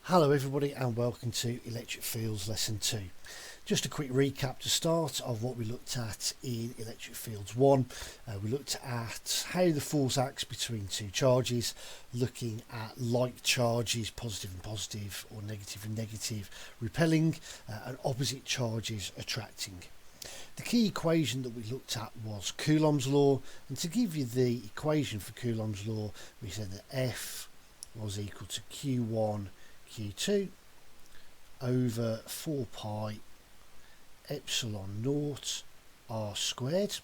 Hello everybody and welcome to Electric Fields Lesson 2. Just a quick recap to start of what we looked at in Electric Fields 1. We looked at how the force acts between two charges, looking at like charges, positive and positive, or negative and negative, repelling, and opposite charges attracting. The key equation that we looked at was Coulomb's law, and to give you the equation for Coulomb's law, we said that F was equal to Q1 Q2 over 4 pi epsilon naught r squared,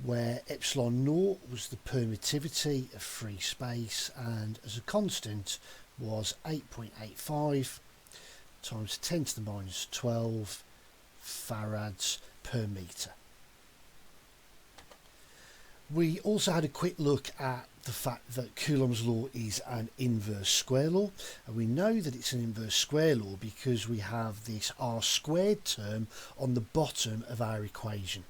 where epsilon naught was the permittivity of free space and as a constant was 8.85 times 10 to the minus 12 farads per metre. We also had a quick look at the fact that Coulomb's law is an inverse square law, and we know that it's an inverse square law because we have this r squared term on the bottom of our equation.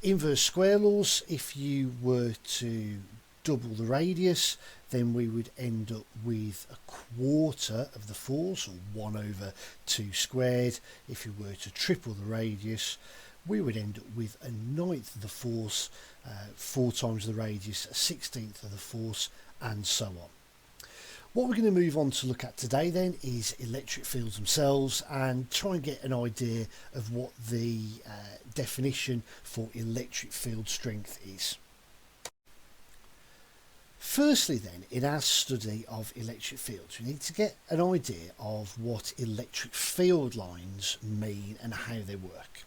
Inverse square laws, if you were to double the radius, then we would end up with a quarter of the force, or 1 over 2 squared. If you were to triple the radius, we would end up with a ninth of the force, 4 times the radius, a 16th of the force, and so on. What we're going to move on to look at today then is electric fields themselves and try and get an idea of what the definition for electric field strength is. Firstly then, in our study of electric fields, we need to get an idea of what electric field lines mean and how they work.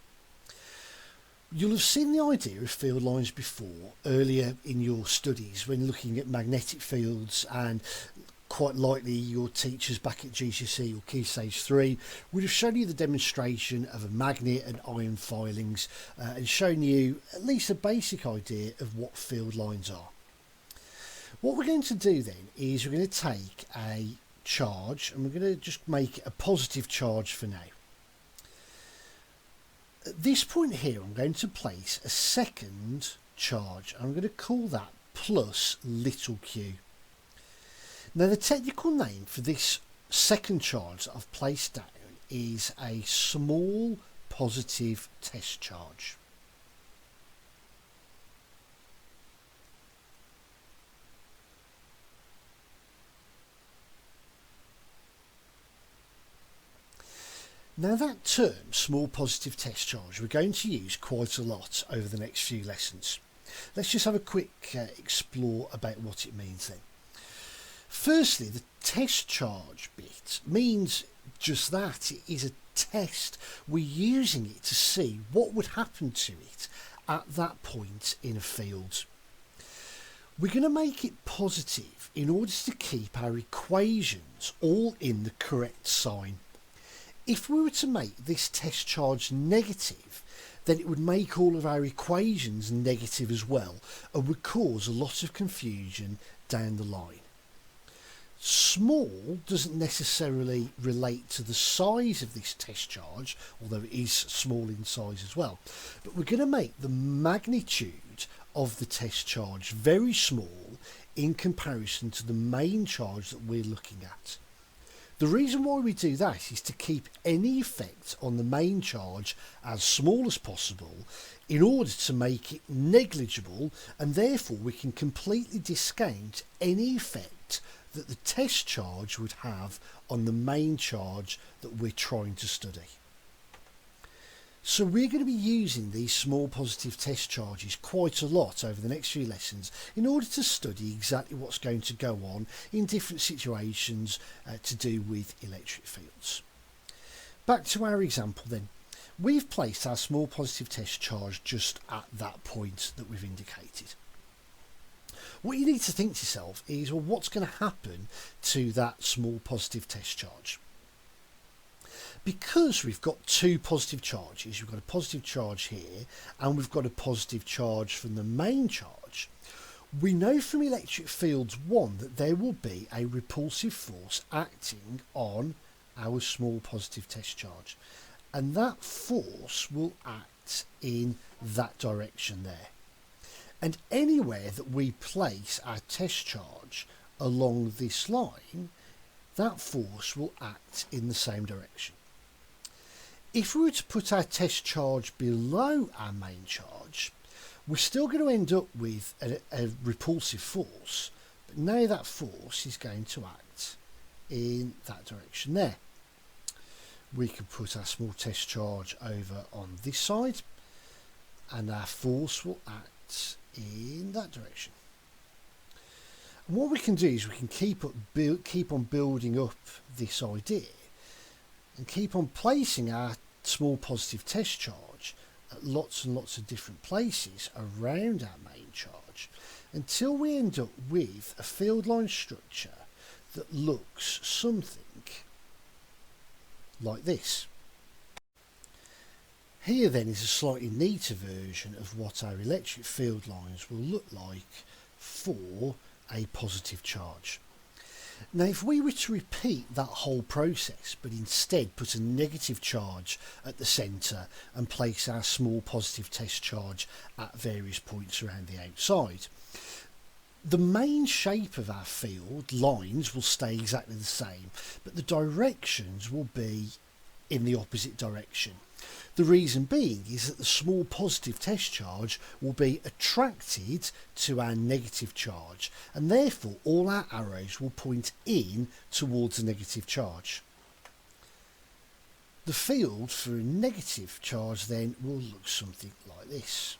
You'll have seen the idea of field lines before earlier in your studies when looking at magnetic fields, and quite likely your teachers back at GCSE or Key Stage 3 would have shown you the demonstration of a magnet and iron filings and shown you at least a basic idea of what field lines are. What we're going to do then is we're going to take a charge and we're going to just make it a positive charge for now. At this point here, I'm going to place a second charge. I'm going to call that plus little q. Now, the technical name for this second charge that I've placed down is a small positive test charge. Now, that term, small positive test charge, we're going to use quite a lot over the next few lessons. Let's just have a quick explore about what it means then. Firstly, the test charge bit means just that. It is a test. We're using it to see what would happen to it at that point in a field. We're going to make it positive in order to keep our equations all in the correct sign. If we were to make this test charge negative, then it would make all of our equations negative as well and would cause a lot of confusion down the line. Small doesn't necessarily relate to the size of this test charge, although it is small in size as well. But we're going to make the magnitude of the test charge very small in comparison to the main charge that we're looking at. The reason why we do that is to keep any effect on the main charge as small as possible in order to make it negligible, and therefore we can completely discount any effect that the test charge would have on the main charge that we're trying to study. So we're going to be using these small positive test charges quite a lot over the next few lessons in order to study exactly what's going to go on in different situations to do with electric fields. Back to our example then. We've placed our small positive test charge just at that point that we've indicated. What you need to think to yourself is, well, what's going to happen to that small positive test charge? Because we've got two positive charges, we've got a positive charge here and we've got a positive charge from the main charge, we know from electric fields 1 that there will be a repulsive force acting on our small positive test charge, and that force will act in that direction there. And anywhere that we place our test charge along this line, that force will act in the same direction. If we were to put our test charge below our main charge, we're still going to end up with a repulsive force, but now that force is going to act in that direction there. We can put our small test charge over on this side, and our force will act in that direction. And what we can do is we can keep on building up this idea and keep on placing our small positive test charge at lots and lots of different places around our main charge until we end up with a field line structure that looks something like this. Here then is a slightly neater version of what our electric field lines will look like for a positive charge. Now if we were to repeat that whole process but instead put a negative charge at the centre and place our small positive test charge at various points around the outside, the main shape of our field lines will stay exactly the same, but the directions will be in the opposite direction. The reason being is that the small positive test charge will be attracted to our negative charge, and therefore all our arrows will point in towards the negative charge. The field for a negative charge then will look something like this.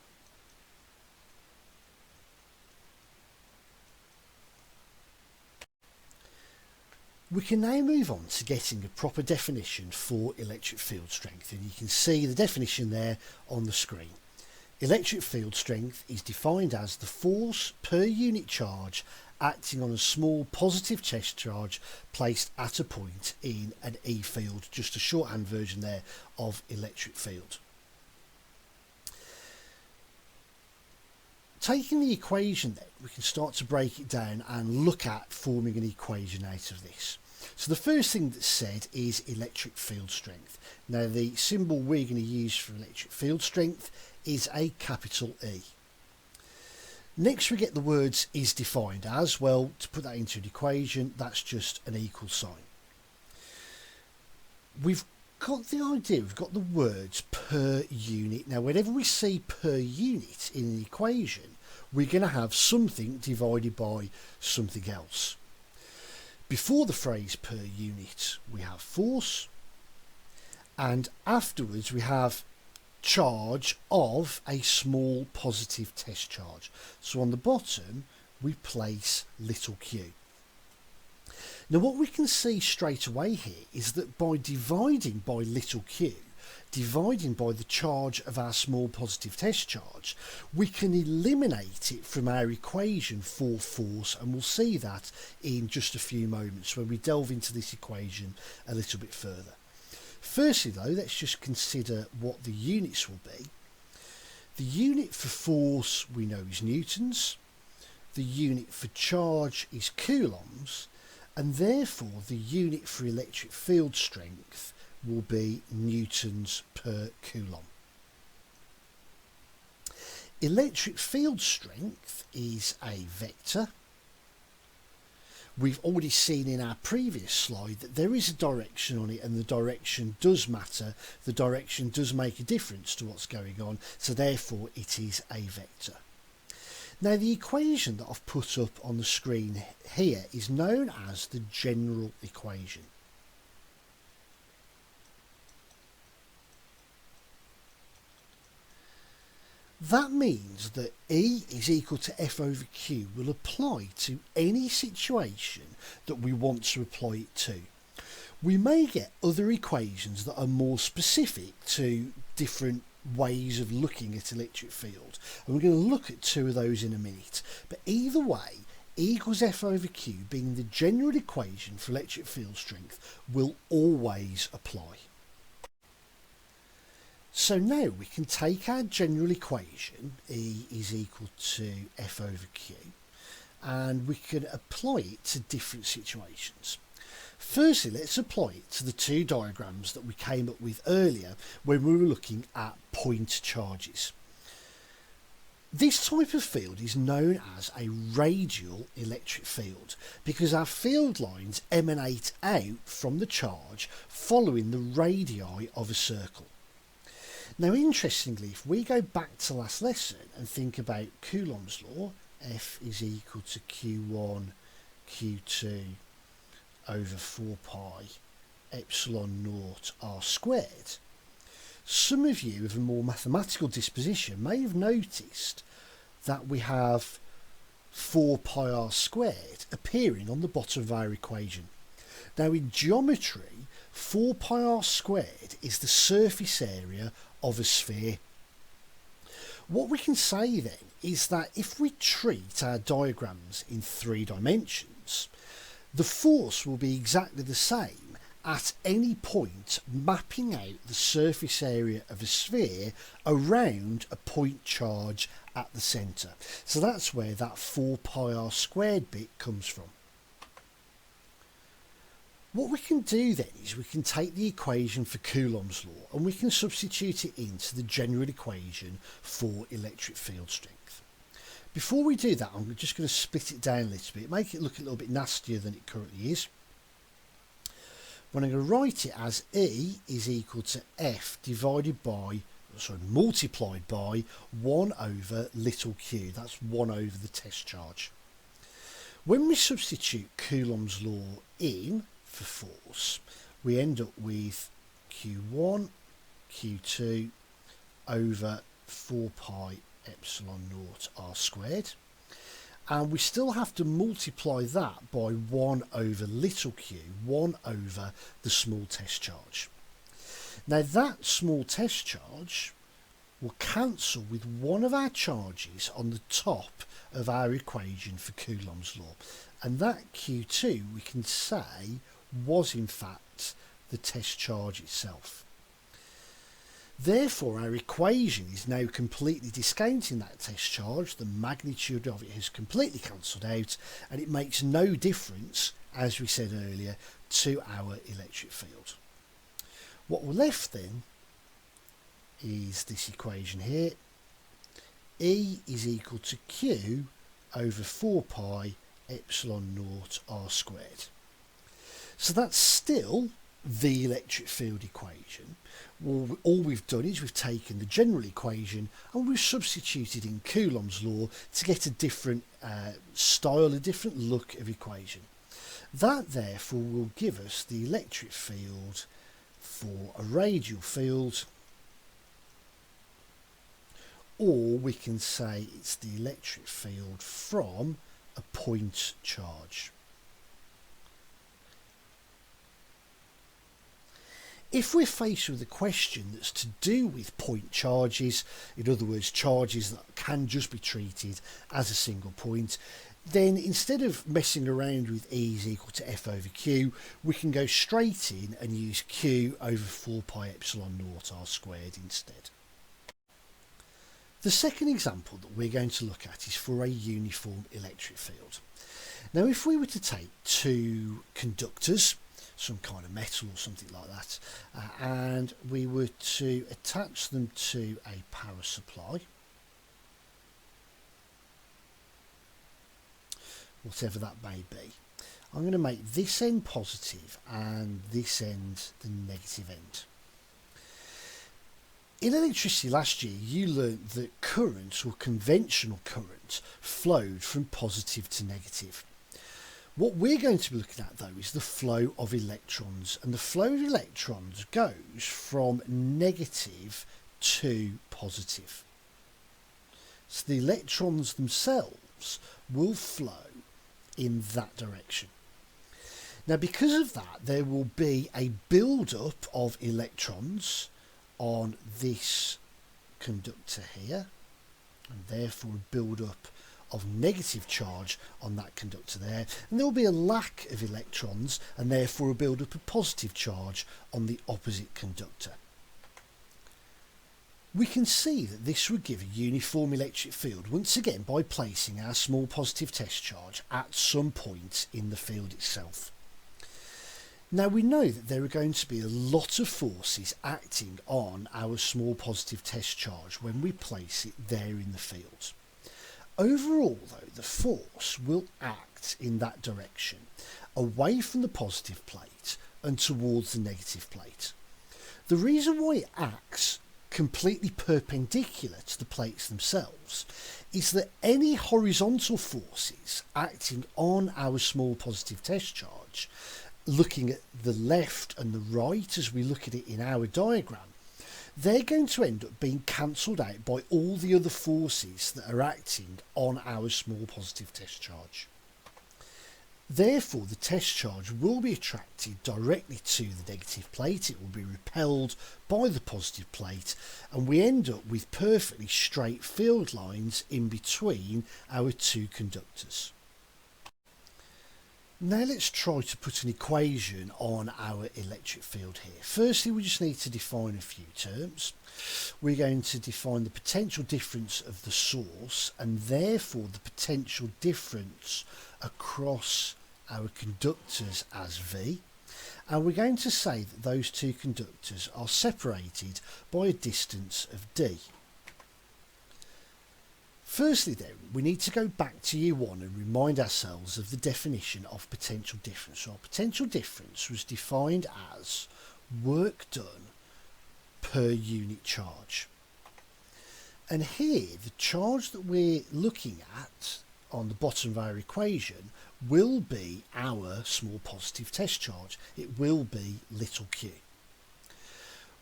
We can now move on to getting a proper definition for electric field strength, and you can see the definition there on the screen. Electric field strength is defined as the force per unit charge acting on a small positive test charge placed at a point in an E field, just a shorthand version there of electric field. Taking the equation then, we can start to break it down and look at forming an equation out of this. So the first thing that's said is electric field strength. Now the symbol we're going to use for electric field strength is a capital E. Next we get the words is defined as, well, to put that into an equation, that's just an equal sign. We've got the idea, we've got the words per unit. Now whenever we see per unit in an equation, we're going to have something divided by something else. Before the phrase per unit we have force, and afterwards we have charge of a small positive test charge. So on the bottom we place little q. Now what we can see straight away here is that by dividing by little q, dividing by the charge of our small positive test charge, we can eliminate it from our equation for force, and we'll see that in just a few moments when we delve into this equation a little bit further. Firstly though, let's just consider what the units will be. The unit for force we know is newtons, the unit for charge is coulombs, and therefore the unit for electric field strength will be newtons per coulomb. Electric field strength is a vector. We've already seen in our previous slide that there is a direction on it, and the direction does matter. The direction does make a difference to what's going on, so therefore it is a vector. Now the equation that I've put up on the screen here is known as the general equation. That means that E is equal to F over Q will apply to any situation that we want to apply it to. We may get other equations that are more specific to different ways of looking at electric field, and we're going to look at two of those in a minute. But either way, E equals F over Q being the general equation for electric field strength will always apply. So now we can take our general equation, E is equal to F over Q, and we can apply it to different situations. Firstly, let's apply it to the two diagrams that we came up with earlier when we were looking at point charges. This type of field is known as a radial electric field because our field lines emanate out from the charge following the radii of a circle. Now, interestingly, if we go back to last lesson and think about Coulomb's law, F is equal to Q1 Q2 over 4 pi epsilon naught r squared, some of you of a more mathematical disposition may have noticed that we have 4 pi r squared appearing on the bottom of our equation. Now, in geometry, 4 pi r squared is the surface area of a sphere. What we can say then is that if we treat our diagrams in 3 dimensions, the force will be exactly the same at any point mapping out the surface area of a sphere around a point charge at the centre. So that's where that 4 pi r squared bit comes from. What we can do then is we can take the equation for Coulomb's law and we can substitute it into the general equation for electric field strength. Before we do that, I'm just going to split it down a little bit, make it look a little bit nastier than it currently is. When I'm going to write it as E is equal to F multiplied by 1 over little q. That's 1 over the test charge. When we substitute Coulomb's law in for force, we end up with Q1 Q2 over 4 pi epsilon naught r squared, and we still have to multiply that by 1 over little q, 1 over the small test charge. Now that small test charge will cancel with one of our charges on the top of our equation for Coulomb's law, and that Q2 we can say was in fact the test charge itself. Therefore, our equation is now completely discounting that test charge. The magnitude of it has completely cancelled out, and it makes no difference, as we said earlier, to our electric field. What we're left then is this equation here. E is equal to Q over 4 pi epsilon naught r squared. So that's still the electric field equation. Well, all we've done is we've taken the general equation and we've substituted in Coulomb's law to get a different style, a different look of equation. That therefore will give us the electric field for a radial field, or we can say it's the electric field from a point charge. If we're faced with a question that's to do with point charges, in other words charges that can just be treated as a single point, then instead of messing around with E is equal to F over Q, we can go straight in and use Q over 4 pi epsilon naught r squared instead. The second example that we're going to look at is for a uniform electric field. Now, if we were to take two conductors, some kind of metal or something like that, and we were to attach them to a power supply, whatever that may be, I'm going to make this end positive and this end the negative end. In electricity last year, you learnt that current, or conventional current, flowed from positive to negative. What we're going to be looking at though is the flow of electrons, and the flow of electrons goes from negative to positive. So the electrons themselves will flow in that direction. Now, because of that, there will be a build-up of electrons on this conductor here, and therefore a build-up of negative charge on that conductor there, and there will be a lack of electrons and therefore a build-up of positive charge on the opposite conductor. We can see that this would give a uniform electric field once again by placing our small positive test charge at some point in the field itself. Now, we know that there are going to be a lot of forces acting on our small positive test charge when we place it there in the field. Overall, though, the force will act in that direction, away from the positive plate and towards the negative plate. The reason why it acts completely perpendicular to the plates themselves is that any horizontal forces acting on our small positive test charge, looking at the left and the right as we look at it in our diagram, they're going to end up being cancelled out by all the other forces that are acting on our small positive test charge. Therefore, the test charge will be attracted directly to the negative plate, it will be repelled by the positive plate, and we end up with perfectly straight field lines in between our two conductors. Now let's try to put an equation on our electric field here. Firstly, we just need to define a few terms. We're going to define the potential difference of the source and therefore the potential difference across our conductors as V. And we're going to say that those two conductors are separated by a distance of D. Firstly then, we need to go back to year one and remind ourselves of the definition of potential difference. So our potential difference was defined as work done per unit charge. And here, the charge that we're looking at on the bottom of our equation will be our small positive test charge. It will be little q.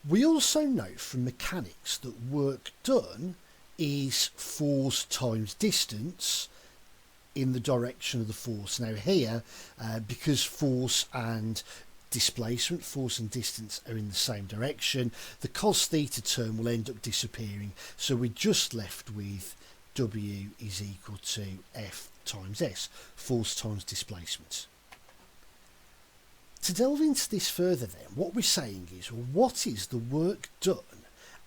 We also know from mechanics that work done is force times distance in the direction of the force. Now here, because force and displacement, force and distance are in the same direction, the cos theta term will end up disappearing, so we're just left with W is equal to F times S, force times displacement. To delve into this further then, what we're saying is, well, what is the work done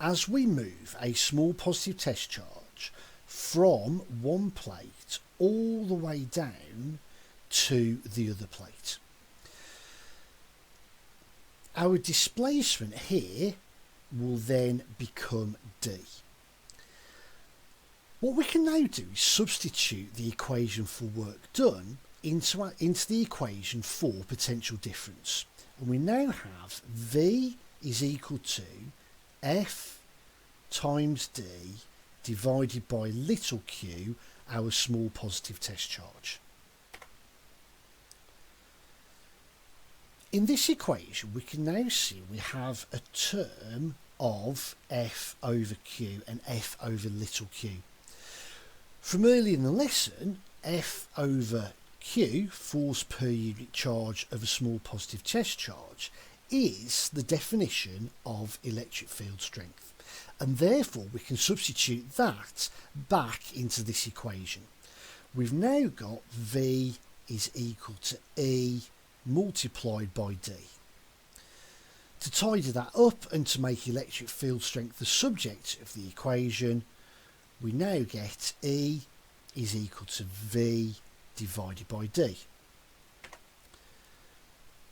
as we move a small positive test charge from one plate all the way down to the other plate? Our displacement here will then become D. What we can now do is substitute the equation for work done into the equation for potential difference. And we now have V is equal to F times D divided by little q, our small positive test charge. In this equation, we can now see we have a term of F over Q and F over little q. From earlier in the lesson, F over Q, force per unit charge of a small positive test charge, is the definition of electric field strength, and therefore we can substitute that back into this equation. We've now got V is equal to E multiplied by D. To tidy that up and to make electric field strength the subject of the equation, we now get E is equal to V divided by D.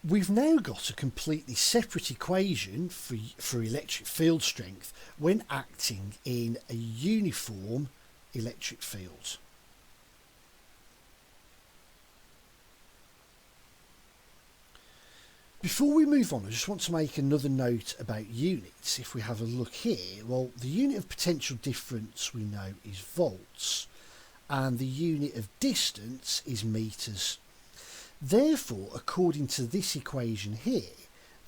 We've now got a completely separate equation for electric field strength when acting in a uniform electric field. Before we move on, I just want to make another note about units. If we have a look here, well, the unit of potential difference we know is volts, and the unit of distance is meters. Therefore, according to this equation here,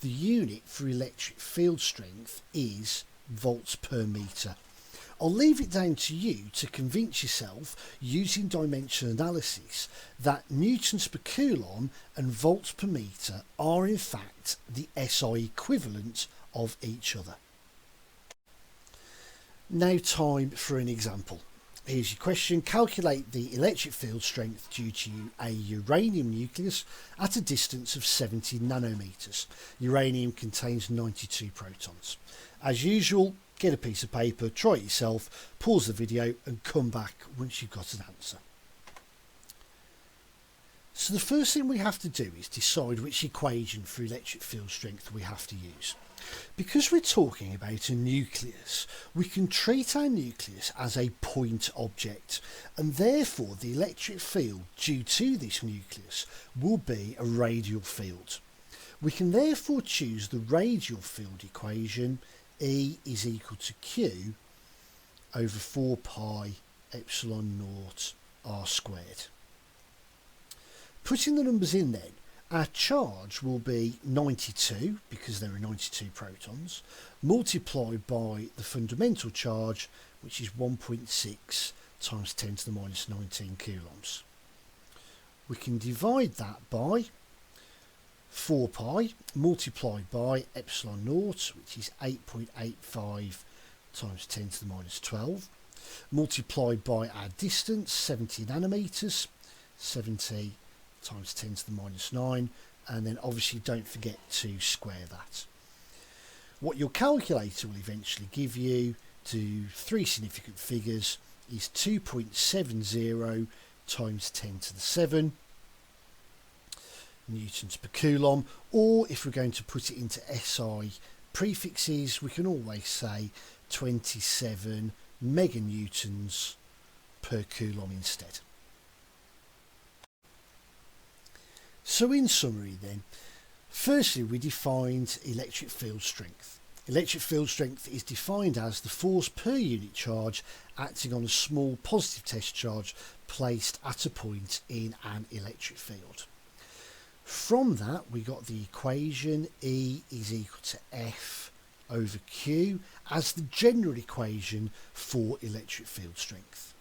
the unit for electric field strength is volts per metre. I'll leave it down to you to convince yourself, using dimension analysis, that newtons per coulomb and volts per metre are in fact the SI equivalent of each other. Now time for an example. Here's your question. Calculate the electric field strength due to a uranium nucleus at a distance of 70 nanometers. Uranium contains 92 protons. As usual, get a piece of paper, try it yourself, pause the video and come back once you've got an answer. So the first thing we have to do is decide which equation for electric field strength we have to use. Because we're talking about a nucleus, we can treat our nucleus as a point object, and therefore the electric field due to this nucleus will be a radial field. We can therefore choose the radial field equation, E is equal to Q over 4 pi epsilon naught r squared. Putting the numbers in then, our charge will be 92, because there are 92 protons, multiplied by the fundamental charge, which is 1.6 times 10 to the minus 19 coulombs. We can divide that by 4 pi multiplied by epsilon naught, which is 8.85 times 10 to the minus 12, multiplied by our distance, 70 nanometers, 70 times 10 to the minus 9, and then obviously don't forget to square that. What your calculator will eventually give you to 3 significant figures is 2.70 times 10 to the 7 newtons per coulomb, or if we're going to put it into SI prefixes, we can always say 27 meganewtons per coulomb instead. So in summary then, firstly we defined electric field strength. Electric field strength is defined as the force per unit charge acting on a small positive test charge placed at a point in an electric field. From that we got the equation E is equal to F over Q as the general equation for electric field strength.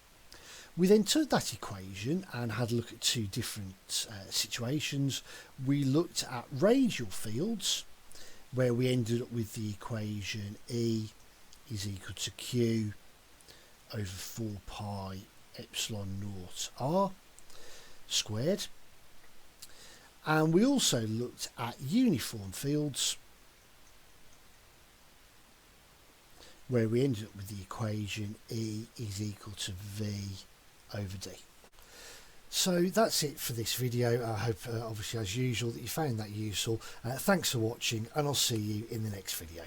We then took that equation and had a look at two different situations. We looked at radial fields, where we ended up with the equation E is equal to Q over 4 pi epsilon naught r squared. And we also looked at uniform fields, where we ended up with the equation E is equal to V over D. So that's it for this video. I hope obviously as usual that you found that useful. Thanks for watching, and I'll see you in the next video.